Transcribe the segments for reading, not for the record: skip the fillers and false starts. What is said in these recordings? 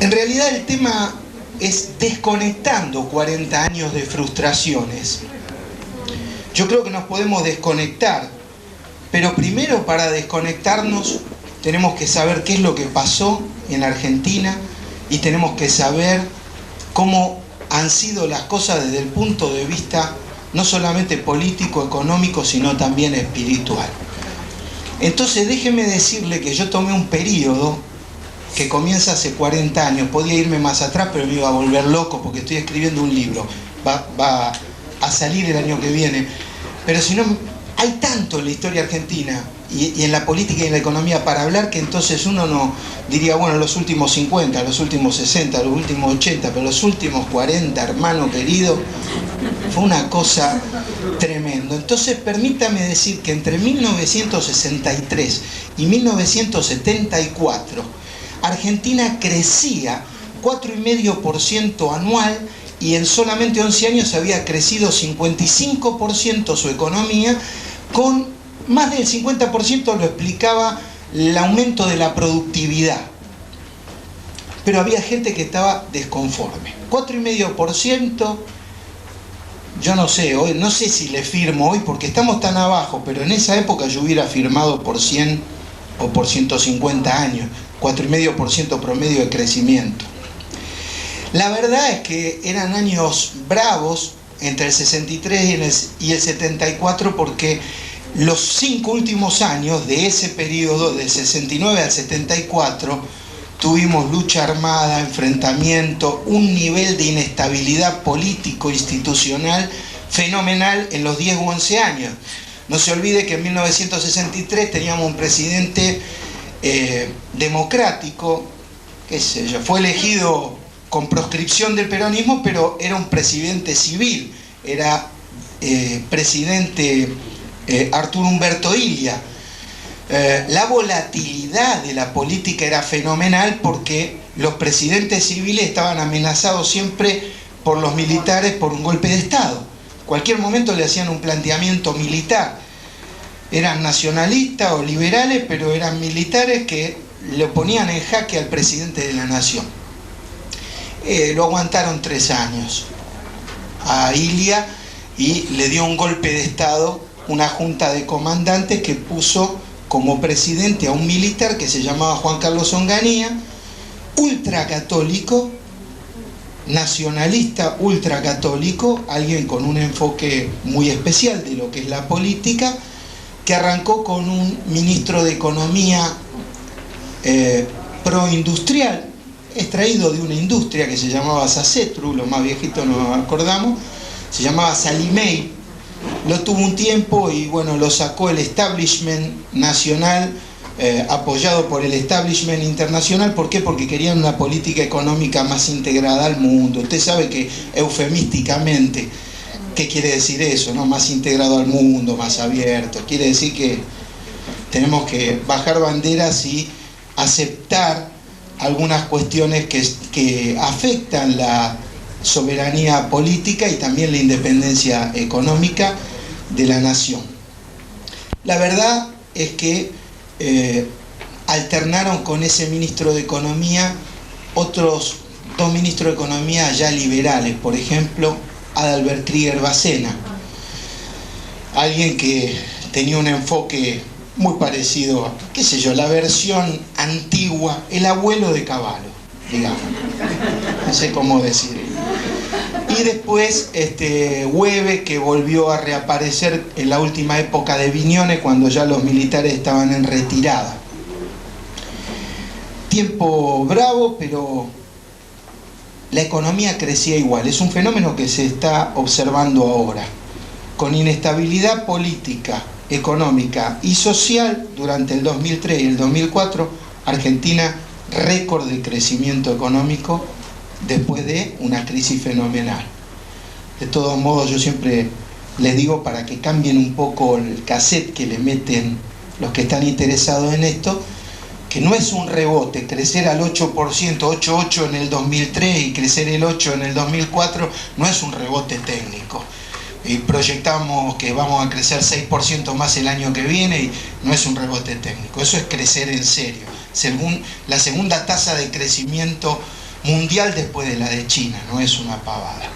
En realidad el tema es desconectando 40 años de frustraciones. Yo creo que nos podemos desconectar, pero primero para desconectarnos tenemos que saber qué es lo que pasó en Argentina y tenemos que saber cómo han sido las cosas desde el punto de vista no solamente político, económico, sino también espiritual. Entonces déjeme decirle que yo tomé un periodo que comienza hace 40 años, podía irme más atrás, pero me iba a volver loco porque estoy escribiendo un libro, va a salir el año que viene, pero si no, hay tanto en la historia argentina y en la política y en la economía para hablar que entonces uno no diría, bueno, los últimos 50, los últimos 60, los últimos 80, pero los últimos 40, hermano querido, fue una cosa tremenda. Entonces permítame decir que entre 1963 y 1974 Argentina crecía 4,5% anual y en solamente 11 años había crecido 55% su economía, con más del 50% lo explicaba el aumento de la productividad. Pero había gente que estaba desconforme. 4,5%, yo no sé, hoy, no sé si le firmo hoy porque estamos tan abajo, pero en esa época yo hubiera firmado por 100 o por 150 años, 4,5% promedio de crecimiento. La verdad es que eran años bravos entre el 63 y el 74 porque los 5 últimos años de ese periodo, del 69 al 74, tuvimos lucha armada, enfrentamiento, un nivel de inestabilidad político-institucional fenomenal en los 10 u 11 años. No se olvide que en 1963 teníamos un presidente democrático, qué sé yo, fue elegido con proscripción del peronismo, pero era un presidente civil, era presidente Arturo Umberto Illia. La volatilidad de la política era fenomenal porque los presidentes civiles estaban amenazados siempre por los militares por un golpe de Estado. En cualquier momento le hacían un planteamiento militar. Eran nacionalistas o liberales, pero eran militares que le ponían en jaque al presidente de la nación. Lo aguantaron 3 años a Illia y le dio un golpe de Estado, una junta de comandantes que puso como presidente a un militar que se llamaba Juan Carlos Onganía, ultracatólico, nacionalista ultracatólico, alguien con un enfoque muy especial de lo que es la política, que arrancó con un ministro de Economía proindustrial, extraído de una industria que se llamaba Sacetru, los más viejitos nos acordamos, se llamaba Salimey. Lo tuvo un tiempo y bueno, lo sacó el establishment nacional, apoyado por el establishment internacional. ¿Por qué? Porque querían una política económica más integrada al mundo. Usted sabe que eufemísticamente, ¿qué quiere decir eso, no? Más integrado al mundo, más abierto. Quiere decir que tenemos que bajar banderas y aceptar algunas cuestiones que afectan la soberanía política y también la independencia económica de la nación. La verdad es que alternaron con ese ministro de Economía otros 2 ministros de Economía ya liberales, por ejemplo, Adalbert Krieger Bacena, alguien que tenía un enfoque muy parecido, qué sé yo, la versión antigua, el abuelo de Cavallo, digamos, no sé cómo decir. Y después Hueve, que volvió a reaparecer en la última época de Viñones, cuando ya los militares estaban en retirada. Tiempo bravo, pero la economía crecía igual. Es un fenómeno que se está observando ahora. Con inestabilidad política, económica y social durante el 2003 y el 2004, Argentina récord de crecimiento económico después de una crisis fenomenal. De todos modos, yo siempre les digo, para que cambien un poco el cassette que le meten los que están interesados en esto, que no es un rebote. Crecer al 8%, 8,8 en el 2003 y crecer el 8 en el 2004 no es un rebote técnico. Y proyectamos que vamos a crecer 6% más el año que viene y no es un rebote técnico, eso es crecer en serio. Según la segunda tasa de crecimiento mundial después de la de China, no es una pavada.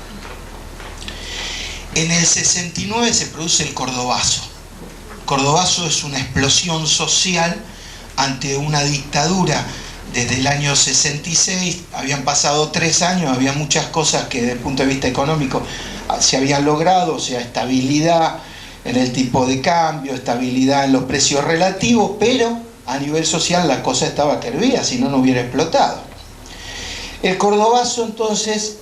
En el 69 se produce el Cordobazo. Cordobazo es una explosión social ante una dictadura. Desde el año 66, habían pasado 3 años, había muchas cosas que desde el punto de vista económico se habían logrado, o sea, estabilidad en el tipo de cambio, estabilidad en los precios relativos, pero a nivel social la cosa estaba que hervía, si no, no hubiera explotado. El Cordobazo, entonces,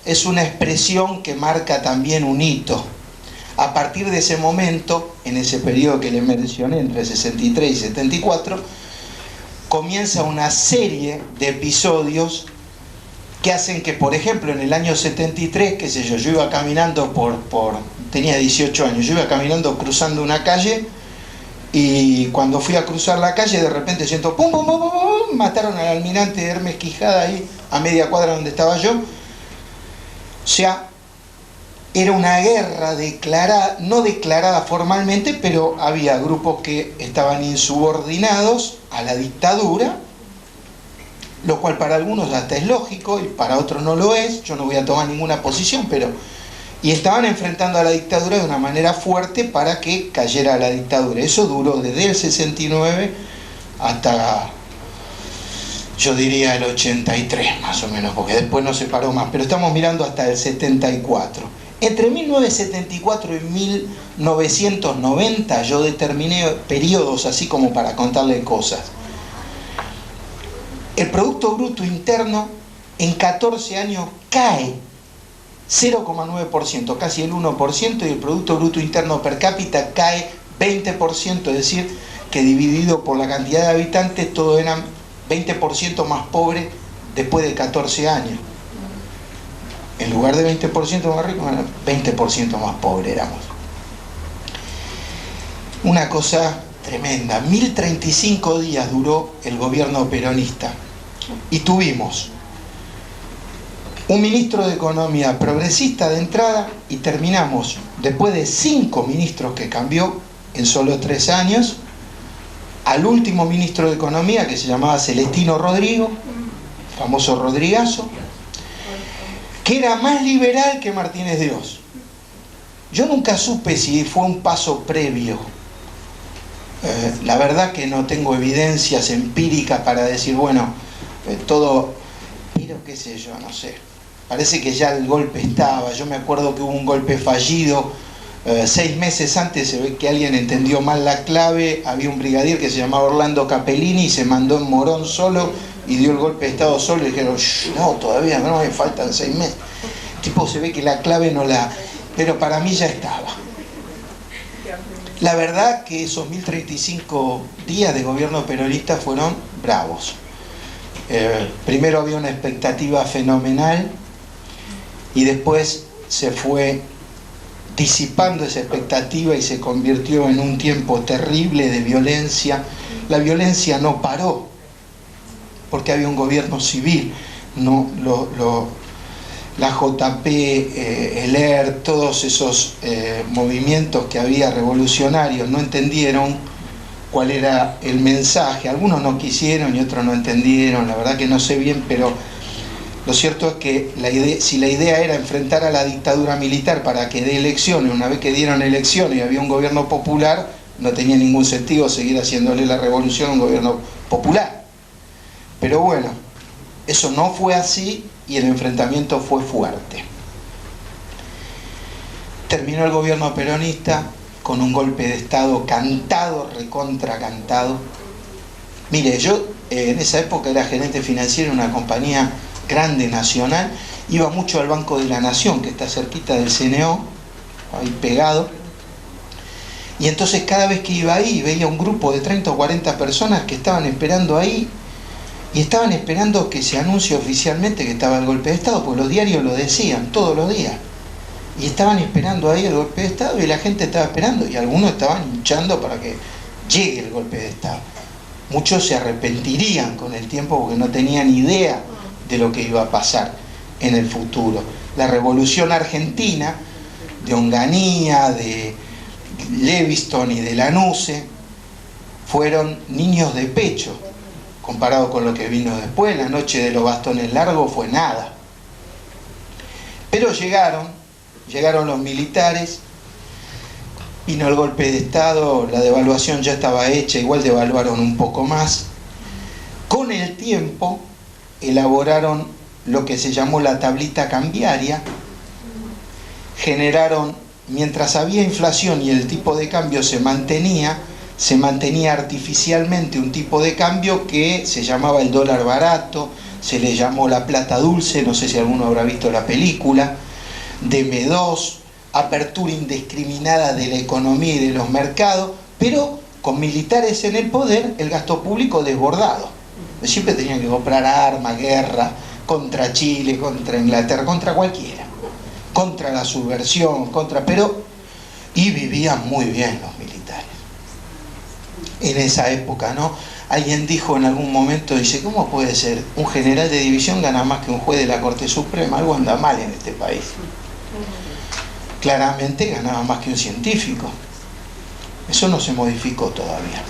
es una expresión que marca también un hito. A partir de ese momento, en ese periodo que les mencioné, entre 63 y 74, comienza una serie de episodios que hacen que, por ejemplo, en el año 73, qué sé yo iba caminando tenía 18 años, yo iba caminando cruzando una calle, y cuando fui a cruzar la calle, de repente siento pum, pum, pum, pum, pum, mataron al almirante Hermes Quijada ahí a media cuadra donde estaba yo. O sea, era una guerra declarada, no declarada formalmente, pero había grupos que estaban insubordinados a la dictadura, lo cual para algunos hasta es lógico y para otros no lo es. Yo no voy a tomar ninguna posición, pero... Y estaban enfrentando a la dictadura de una manera fuerte para que cayera la dictadura. Eso duró desde el 69 hasta, yo diría, el 83 más o menos, porque después no se paró más, pero estamos mirando hasta el 74. Entre 1974 y 1990 yo determiné periodos así como para contarle cosas. El Producto Bruto Interno en 14 años cae 0,9%, casi el 1%, y el Producto Bruto Interno per cápita cae 20%, es decir, que dividido por la cantidad de habitantes, todos eran 20% más pobres después de 14 años. En lugar de 20% más ricos, 20% más pobres éramos. Una cosa tremenda. 1035 días duró el gobierno peronista y tuvimos un ministro de Economía progresista de entrada, y terminamos, después de 5 ministros que cambió en solo 3 años, al último ministro de Economía, que se llamaba Celestino Rodrigo, famoso Rodrigazo, que era más liberal que Martínez de Oz. Yo nunca supe si fue un paso previo. La verdad que no tengo evidencias empíricas para decir, bueno, todo, pero qué sé yo, no sé. Parece que ya el golpe estaba. Yo me acuerdo que hubo un golpe fallido 6 meses antes. Se ve que alguien entendió mal la clave. Había un brigadier que se llamaba Orlando Capellini y se mandó en Morón solo y dio el golpe de estado solo, y dijeron, no, todavía no, me faltan 6 meses. Tipo, se ve que la clave no la... Pero para mí ya estaba. La verdad que esos 1035 días de gobierno peronista fueron bravos. Primero había una expectativa fenomenal, y después se fue disipando esa expectativa y se convirtió en un tiempo terrible de violencia. La violencia no paró porque había un gobierno civil. No, la JP, el ERT, todos esos movimientos que había revolucionarios no entendieron cuál era el mensaje. Algunos no quisieron y otros no entendieron. La verdad que no sé bien, pero lo cierto es que si la idea era enfrentar a la dictadura militar para que dé elecciones, una vez que dieron elecciones y había un gobierno popular, no tenía ningún sentido seguir haciéndole la revolución a un gobierno popular. Pero bueno, eso no fue así y el enfrentamiento fue fuerte. Terminó el gobierno peronista con un golpe de Estado cantado, recontra cantado. Mire, yo en esa época era gerente financiero en una compañía grande nacional, iba mucho al Banco de la Nación, que está cerquita del CNO, ahí pegado, y entonces cada vez que iba ahí veía un grupo de 30 o 40 personas que estaban esperando ahí, y estaban esperando que se anuncie oficialmente que estaba el golpe de Estado, porque los diarios lo decían todos los días, y estaban esperando ahí el golpe de Estado, y la gente estaba esperando, y algunos estaban hinchando para que llegue el golpe de Estado. Muchos se arrepentirían con el tiempo porque no tenían idea de lo que iba a pasar en el futuro. La revolución argentina, de Onganía, de Leviston y de Lanuse, fueron niños de pecho comparado con lo que vino después. La noche de los bastones largos fue nada. Pero llegaron los militares, vino el golpe de Estado, la devaluación ya estaba hecha, igual devaluaron un poco más. Con el tiempo elaboraron lo que se llamó la tablita cambiaria, generaron, mientras había inflación y el tipo de cambio se mantenía artificialmente un tipo de cambio que se llamaba el dólar barato, se le llamó la plata dulce, no sé si alguno habrá visto la película, de M2, apertura indiscriminada de la economía y de los mercados, pero con militares en el poder, el gasto público desbordado. Siempre tenían que comprar armas, guerra, contra Chile, contra Inglaterra, contra cualquiera, contra la subversión, y vivían muy bien los militares. En esa época, ¿no? Alguien dijo en algún momento, dice, ¿cómo puede ser? Un general de división gana más que un juez de la Corte Suprema, algo anda mal en este país. Claramente ganaba más que un científico. Eso no se modificó todavía.